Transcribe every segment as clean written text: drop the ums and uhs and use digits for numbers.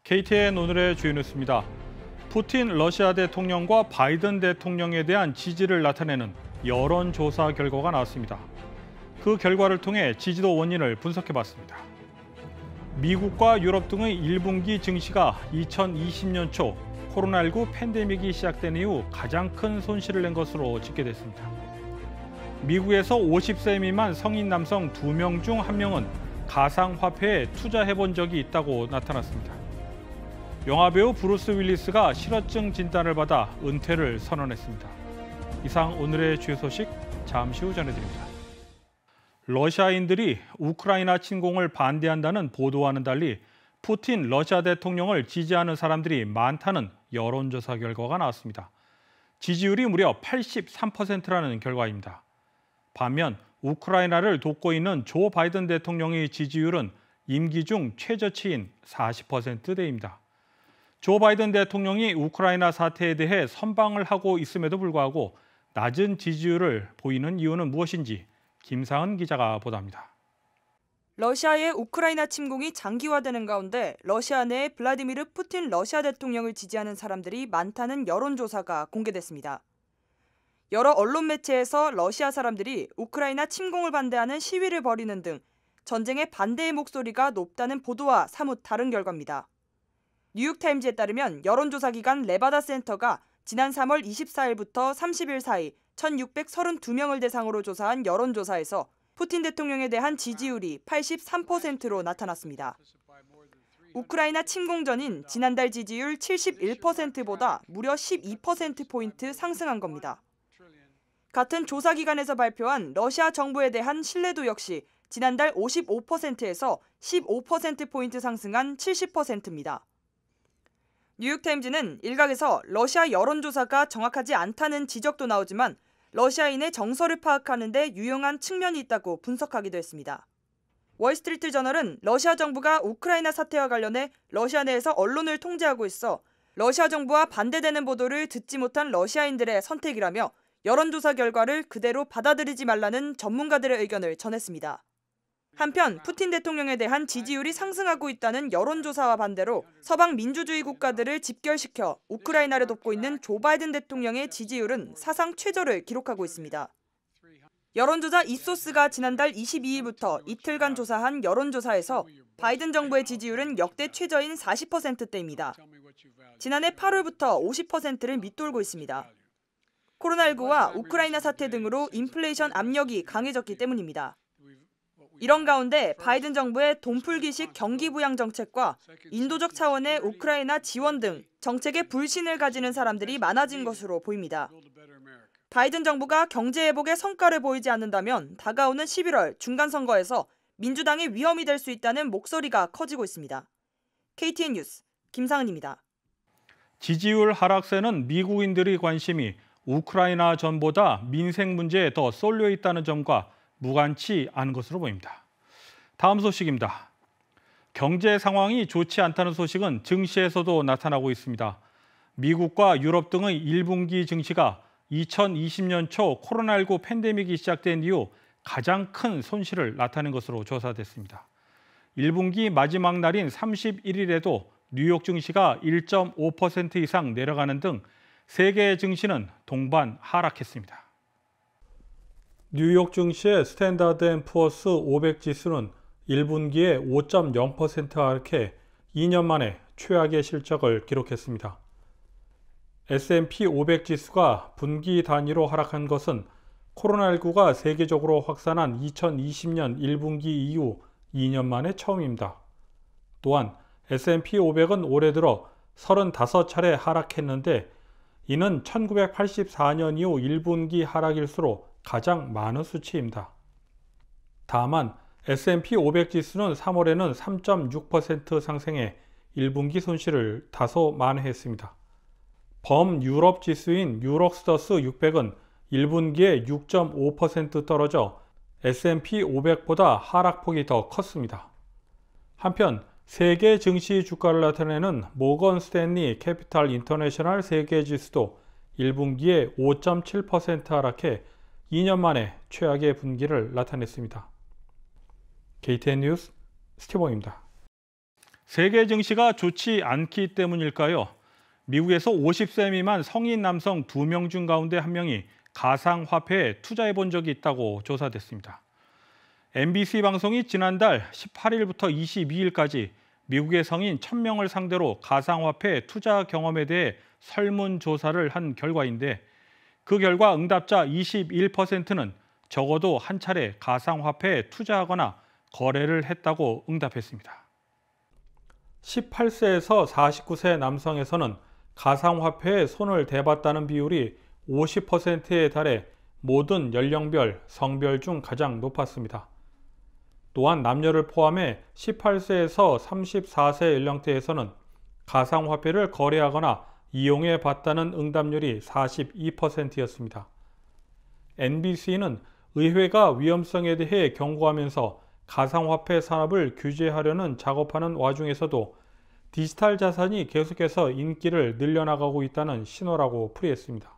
KTN 오늘의 주요 뉴스입니다. 푸틴 러시아 대통령과 바이든 대통령에 대한 지지를 나타내는 여론조사 결과가 나왔습니다. 그 결과를 통해 지지도 원인을 분석해봤습니다. 미국과 유럽 등의 1분기 증시가 2020년 초 코로나19 팬데믹이 시작된 이후 가장 큰 손실을 낸 것으로 집계됐습니다. 미국에서 50세 미만 성인 남성 2명 중 1명은 가상화폐에 투자해본 적이 있다고 나타났습니다. 영화배우 브루스 윌리스가 실어증 진단을 받아 은퇴를 선언했습니다. 이상 오늘의 주요 소식 잠시 후 전해드립니다. 러시아인들이 우크라이나 침공을 반대한다는 보도와는 달리 푸틴 러시아 대통령을 지지하는 사람들이 많다는 여론조사 결과가 나왔습니다. 지지율이 무려 83%라는 결과입니다. 반면 우크라이나를 돕고 있는 조 바이든 대통령의 지지율은 임기 중 최저치인 40%대입니다. 조 바이든 대통령이 우크라이나 사태에 대해 선방을 하고 있음에도 불구하고 낮은 지지율을 보이는 이유는 무엇인지 김상은 기자가 보도합니다. 러시아의 우크라이나 침공이 장기화되는 가운데 러시아 내에 블라디미르 푸틴 러시아 대통령을 지지하는 사람들이 많다는 여론조사가 공개됐습니다. 여러 언론 매체에서 러시아 사람들이 우크라이나 침공을 반대하는 시위를 벌이는 등 전쟁에 반대의 목소리가 높다는 보도와 사뭇 다른 결과입니다. 뉴욕타임즈에 따르면 여론조사 기관 레바다 센터가 지난 3월 24일부터 30일 사이 1,632명을 대상으로 조사한 여론조사에서 푸틴 대통령에 대한 지지율이 83%로 나타났습니다. 우크라이나 침공 전인 지난달 지지율 71%보다 무려 12%포인트 상승한 겁니다. 같은 조사기관에서 발표한 러시아 정부에 대한 신뢰도 역시 지난달 55%에서 15%포인트 상승한 70%입니다. 뉴욕타임즈는 일각에서 러시아 여론조사가 정확하지 않다는 지적도 나오지만 러시아인의 정서를 파악하는 데 유용한 측면이 있다고 분석하기도 했습니다. 월스트리트 저널은 러시아 정부가 우크라이나 사태와 관련해 러시아 내에서 언론을 통제하고 있어 러시아 정부와 반대되는 보도를 듣지 못한 러시아인들의 선택이라며 여론조사 결과를 그대로 받아들이지 말라는 전문가들의 의견을 전했습니다. 한편 푸틴 대통령에 대한 지지율이 상승하고 있다는 여론조사와 반대로 서방 민주주의 국가들을 집결시켜 우크라이나를 돕고 있는 조 바이든 대통령의 지지율은 사상 최저를 기록하고 있습니다. 여론조사 이소스가 지난달 22일부터 이틀간 조사한 여론조사에서 바이든 정부의 지지율은 역대 최저인 40%대입니다. 지난해 8월부터 50%를 밑돌고 있습니다. 코로나19와 우크라이나 사태 등으로 인플레이션 압력이 강해졌기 때문입니다. 이런 가운데 바이든 정부의 돈풀기식 경기 부양 정책과 인도적 차원의 우크라이나 지원 등 정책에 불신을 가지는 사람들이 많아진 것으로 보입니다. 바이든 정부가 경제 회복의 성과를 보이지 않는다면 다가오는 11월 중간선거에서 민주당의 위험이 될 수 있다는 목소리가 커지고 있습니다. KTN 뉴스 김상은입니다. 지지율 하락세는 미국인들의 관심이 우크라이나 전보다 민생 문제에 더 쏠려 있다는 점과 무관치 않은 것으로 보입니다. 다음 소식입니다. 경제 상황이 좋지 않다는 소식은 증시에서도 나타나고 있습니다. 미국과 유럽 등의 1분기 증시가 2020년 초 코로나19 팬데믹이 시작된 이후 가장 큰 손실을 나타낸 것으로 조사됐습니다. 1분기 마지막 날인 31일에도 뉴욕 증시가 1.5% 이상 내려가는 등 세계 증시는 동반 하락했습니다. 뉴욕 증시의 스탠다드 앤 푸어스 500 지수는 1분기에 5.0% 하락해 2년 만에 최악의 실적을 기록했습니다. S&P 500 지수가 분기 단위로 하락한 것은 코로나19가 세계적으로 확산한 2020년 1분기 이후 2년 만에 처음입니다. 또한 S&P 500은 올해 들어 35차례 하락했는데 이는 1984년 이후 1분기 하락일수록 가장 많은 수치입니다. 다만 S&P 500 지수는 3월에는 3.6% 상승해 1분기 손실을 다소 만회했습니다. 범유럽 지수인 유록스더스 600은 1분기에 6.5% 떨어져 S&P 500보다 하락폭이 더 컸습니다. 한편 세계 증시 주가를 나타내는 모건 스탠리 캐피탈 인터내셔널 세계 지수도 1분기에 5.7% 하락해 2년 만에 최악의 분기를 나타냈습니다. KTN 뉴스 스티븐입니다. 세계 증시가 좋지 않기 때문일까요? 미국에서 50세 미만 성인 남성 2명 중 가운데 1명이 가상화폐에 투자해 본 적이 있다고 조사됐습니다. MBC 방송이 지난달 18일부터 22일까지 미국의 성인 1000명을 상대로 가상화폐 투자 경험에 대해 설문조사를 한 결과인데 그 결과 응답자 21%는 적어도 한 차례 가상화폐에 투자하거나 거래를 했다고 응답했습니다. 18세에서 49세 남성에서는 가상화폐에 손을 대봤다는 비율이 50%에 달해 모든 연령별, 성별 중 가장 높았습니다. 또한 남녀를 포함해 18세에서 34세 연령대에서는 가상화폐를 거래하거나 이용해 봤다는 응답률이 42%였습니다. NBC는 의회가 위험성에 대해 경고하면서 가상화폐 산업을 규제하려는 작업하는 와중에서도 디지털 자산이 계속해서 인기를 늘려나가고 있다는 신호라고 풀이했습니다.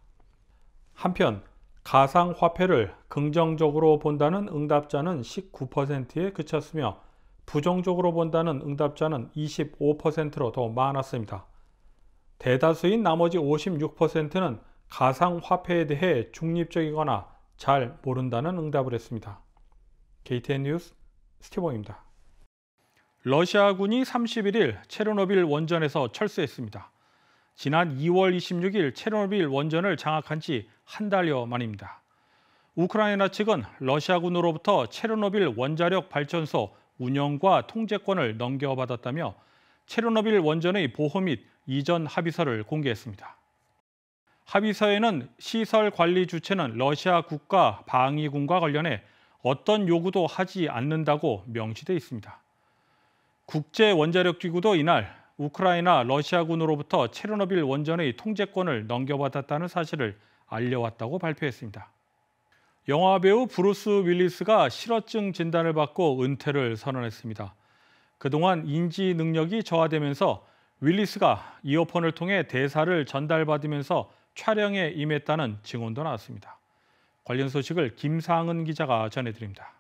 한편 가상화폐를 긍정적으로 본다는 응답자는 19%에 그쳤으며 부정적으로 본다는 응답자는 25%로 더 많았습니다. 대다수인 나머지 56%는 가상화폐에 대해 중립적이거나 잘 모른다는 응답을 했습니다. KTN 뉴스 스티븐입니다. 러시아군이 31일 체르노빌 원전에서 철수했습니다. 지난 2월 26일 체르노빌 원전을 장악한 지 한 달여 만입니다. 우크라이나 측은 러시아군으로부터 체르노빌 원자력 발전소 운영과 통제권을 넘겨받았다며 체르노빌 원전의 보호 및 이전 합의서를 공개했습니다. 합의서에는 시설 관리 주체는 러시아 국가 방위군과 관련해 어떤 요구도 하지 않는다고 명시돼 있습니다. 국제원자력기구도 이날 우크라이나 러시아군으로부터 체르노빌 원전의 통제권을 넘겨받았다는 사실을 알려왔다고 발표했습니다. 영화배우 브루스 윌리스가 실어증 진단을 받고 은퇴를 선언했습니다. 그동안 인지 능력이 저하되면서 윌리스가 이어폰을 통해 대사를 전달받으면서 촬영에 임했다는 증언도 나왔습니다. 관련 소식을 김상은 기자가 전해드립니다.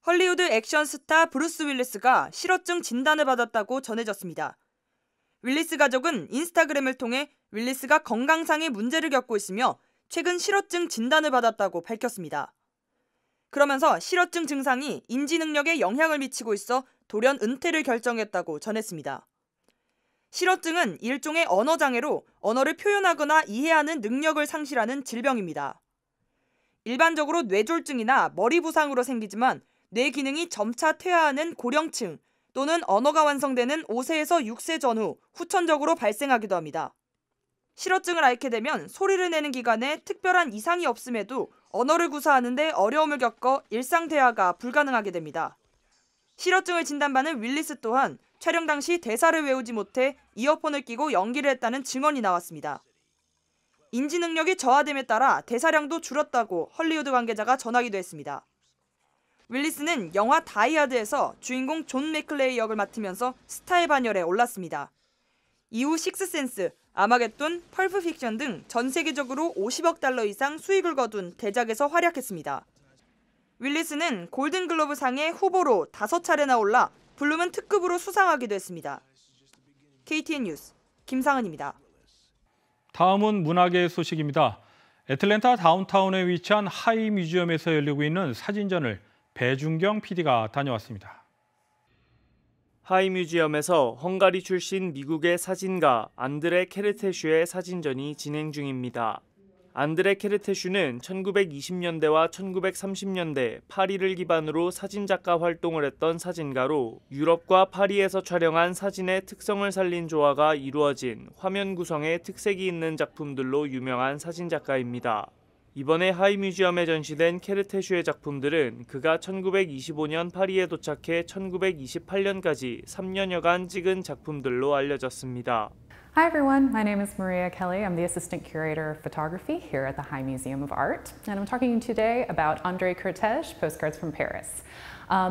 헐리우드 액션 스타 브루스 윌리스가 실어증 진단을 받았다고 전해졌습니다. 윌리스 가족은 인스타그램을 통해 윌리스가 건강상의 문제를 겪고 있으며 최근 실어증 진단을 받았다고 밝혔습니다. 그러면서 실어증 증상이 인지 능력에 영향을 미치고 있어 돌연 은퇴를 결정했다고 전했습니다. 실어증은 일종의 언어 장애로 언어를 표현하거나 이해하는 능력을 상실하는 질병입니다. 일반적으로 뇌졸중이나 머리 부상으로 생기지만 뇌 기능이 점차 퇴화하는 고령층 또는 언어가 완성되는 5세에서 6세 전후 후천적으로 발생하기도 합니다. 실어증을 앓게 되면 소리를 내는 기관에 특별한 이상이 없음에도 언어를 구사하는 데 어려움을 겪어 일상 대화가 불가능하게 됩니다. 실어증을 진단받은 윌리스 또한 촬영 당시 대사를 외우지 못해 이어폰을 끼고 연기를 했다는 증언이 나왔습니다. 인지 능력이 저하됨에 따라 대사량도 줄었다고 헐리우드 관계자가 전하기도 했습니다. 윌리스는 영화 다이하드에서 주인공 존 맥클레이 역을 맡으면서 스타의 반열에 올랐습니다. 이후 식스센스, 아마겟돈, 펄프 픽션 등 전 세계적으로 50억 달러 이상 수익을 거둔 대작에서 활약했습니다. 윌리스는 골든글로브 상의 후보로 5차례나 올라 부르면 특급으로 수상하기도 했습니다. KTN 뉴스 김상은입니다. 다음은 문화계 소식입니다. 애틀랜타 다운타운에 위치한 하이 뮤지엄에서 열리고 있는 사진전을 배준경 PD가 다녀왔습니다. 하이 뮤지엄에서 헝가리 출신 미국의 사진가 안드레 케르테슈의 사진전이 진행 중입니다. 안드레 케르테슈는 1920년대와 1930년대 파리를 기반으로 사진작가 활동을 했던 사진가로 유럽과 파리에서 촬영한 사진의 특성을 살린 조화가 이루어진 화면 구성에 특색이 있는 작품들로 유명한 사진작가입니다. 이번에 하이 뮤지엄에 전시된 케르테슈의 작품들은 그가 1925년 파리에 도착해 1928년까지 3년여간 찍은 작품들로 알려졌습니다. Hi everyone, my name is Maria Kelly. I'm the Assistant Curator of Photography here at the High Museum of Art. And I'm talking today about André Kertész, Postcards from Paris.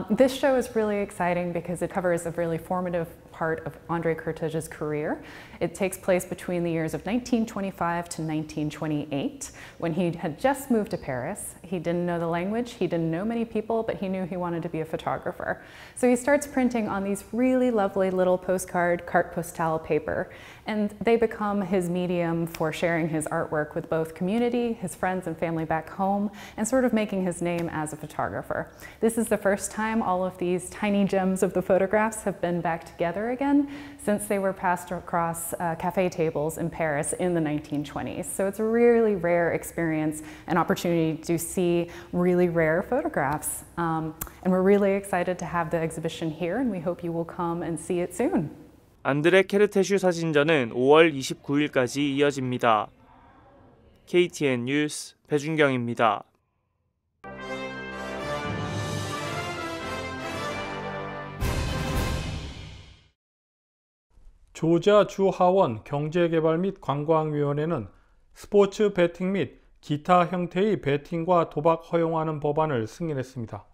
This show is really exciting because it covers a really formative part of Andrei Kertész's career. It takes place between the years of 1925 to 1928, when he had just moved to Paris. He didn't know the language, he didn't know many people, but he knew he wanted to be a photographer. So he starts printing on these really lovely little postcard, carte postale paper, and they become his medium for sharing his artwork with both community, his friends and family back home, and sort of making his name as a photographer. This is the first time all of these tiny gems of the photographs have been back together again since they were passed across cafe tables in Paris in the 1920s. So it's a really rare experience, an opportunity to see really rare photographs. And we're really excited to have the exhibition here, and we hope you will come and see it soon. 안드레 케르테슈 사진전은 5월 29일까지 이어집니다. KTN 뉴스 배준경입니다. 조지아 주 하원 경제개발 및 관광위원회는 스포츠 베팅 및 기타 형태의 베팅과 도박 허용하는 법안을 승인했습니다.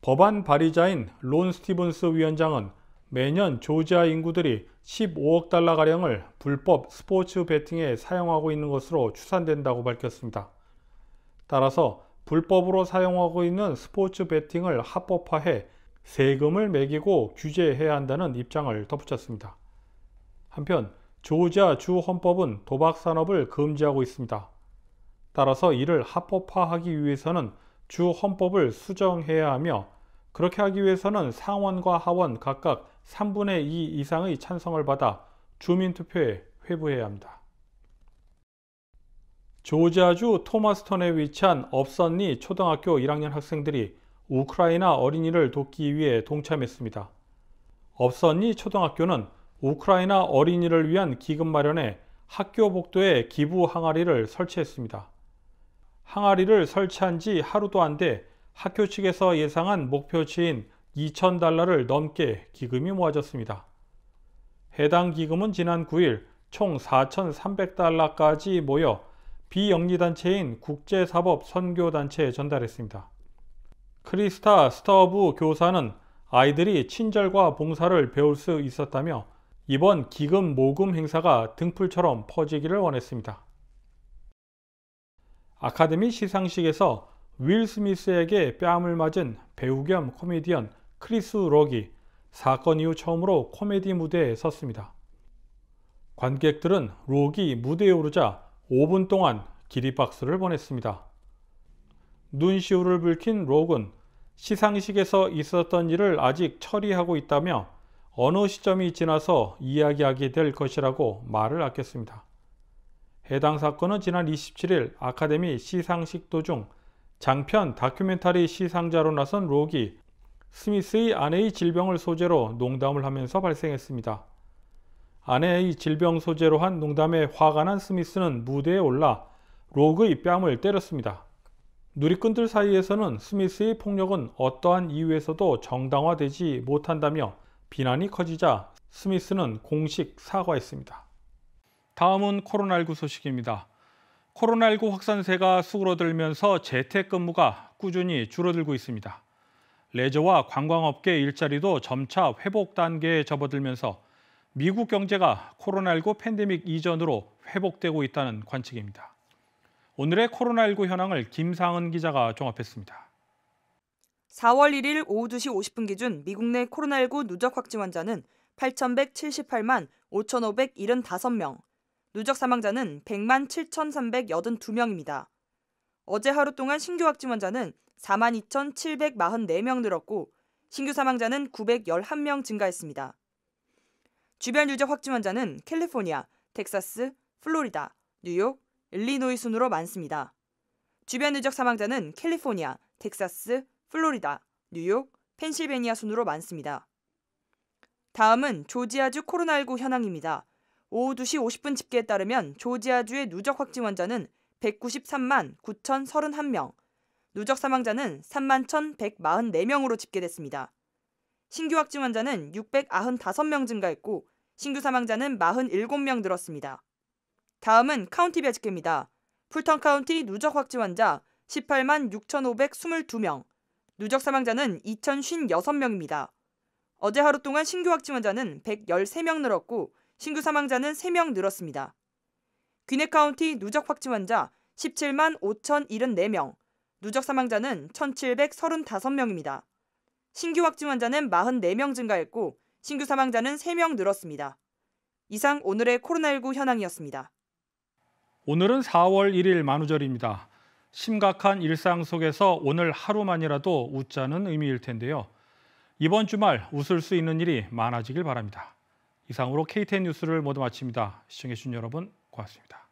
법안 발의자인 론 스티븐스 위원장은 매년 조지아 인구들이 15억 달러가량을 불법 스포츠 베팅에 사용하고 있는 것으로 추산된다고 밝혔습니다. 따라서 불법으로 사용하고 있는 스포츠 베팅을 합법화해 세금을 매기고 규제해야 한다는 입장을 덧붙였습니다. 한편 조지아 주 헌법은 도박 산업을 금지하고 있습니다. 따라서 이를 합법화하기 위해서는 주 헌법을 수정해야 하며, 그렇게 하기 위해서는 상원과 하원 각각 3분의 2 이상의 찬성을 받아 주민투표에 회부해야 합니다. 조지아주 토마스턴에 위치한 업선리 초등학교 1학년 학생들이 우크라이나 어린이를 돕기 위해 동참했습니다. 업선리 초등학교는 우크라이나 어린이를 위한 기금 마련에 학교 복도에 기부 항아리를 설치했습니다. 항아리를 설치한 지 하루도 안 돼 학교 측에서 예상한 목표치인 $2,000를 넘게 기금이 모아졌습니다. 해당 기금은 지난 9일 총 $4,300까지 모여 비영리단체인 국제사법선교단체에 전달했습니다. 크리스타 스터브 교사는 아이들이 친절과 봉사를 배울 수 있었다며 이번 기금 모금 행사가 등불처럼 퍼지기를 원했습니다. 아카데미 시상식에서 윌 스미스에게 뺨을 맞은 배우 겸 코미디언 크리스 록이 사건 이후 처음으로 코미디 무대에 섰습니다. 관객들은 록이 무대에 오르자 5분 동안 기립박수를 보냈습니다. 눈시울을 붉힌 록은 시상식에서 있었던 일을 아직 처리하고 있다며 어느 시점이 지나서 이야기하게 될 것이라고 말을 아꼈습니다. 해당 사건은 지난 27일 아카데미 시상식 도중 장편 다큐멘터리 시상자로 나선 록이 스미스의 아내의 질병을 소재로 농담을 하면서 발생했습니다. 아내의 질병 소재로 한 농담에 화가 난 스미스는 무대에 올라 록의 뺨을 때렸습니다. 누리꾼들 사이에서는 스미스의 폭력은 어떠한 이유에서도 정당화되지 못한다며 비난이 커지자 스미스는 공식 사과했습니다. 다음은 코로나19 소식입니다. 코로나19 확산세가 수그러들면서 재택근무가 꾸준히 줄어들고 있습니다. 레저와 관광업계 일자리도 점차 회복 단계에 접어들면서 미국 경제가 코로나19 팬데믹 이전으로 회복되고 있다는 관측입니다. 오늘의 코로나19 현황을 김상은 기자가 종합했습니다. 4월 1일 오후 2시 50분 기준 미국 내 코로나19 누적 확진 환자는 8,178만 5,575명, 누적 사망자는 100만 7,382명입니다. 어제 하루 동안 신규 확진 환자는 42,744명 늘었고 신규 사망자는 911명 증가했습니다. 주변 누적 확진 환자는 캘리포니아, 텍사스, 플로리다, 뉴욕, 일리노이 순으로 많습니다. 주변 누적 사망자는 캘리포니아, 텍사스, 플로리다, 뉴욕, 펜실베니아 순으로 많습니다. 다음은 조지아주 코로나19 현황입니다. 오후 2시 50분 집계에 따르면 조지아주의 누적 확진 환자는 193만 9,031명, 누적 사망자는 3만 1,144명으로 집계됐습니다. 신규 확진 환자는 695명 증가했고 신규 사망자는 47명 늘었습니다. 다음은 카운티별 집계입니다. 풀턴 카운티 누적 확진 환자 18만 6,522명, 누적 사망자는 2,056명입니다. 어제 하루 동안 신규 확진 환자는 113명 늘었고 신규 사망자는 3명 늘었습니다. 귀네 카운티 누적 확진 환자 17만 5,074명, 누적 사망자는 1,735명입니다. 신규 확진 환자는 44명 증가했고 신규 사망자는 3명 늘었습니다. 이상 오늘의 코로나19 현황이었습니다. 오늘은 4월 1일 만우절입니다. 심각한 일상 속에서 오늘 하루만이라도 웃자는 의미일 텐데요. 이번 주말 웃을 수 있는 일이 많아지길 바랍니다. 이상으로 KTN 뉴스를 모두 마칩니다. 시청해주신 여러분 고맙습니다.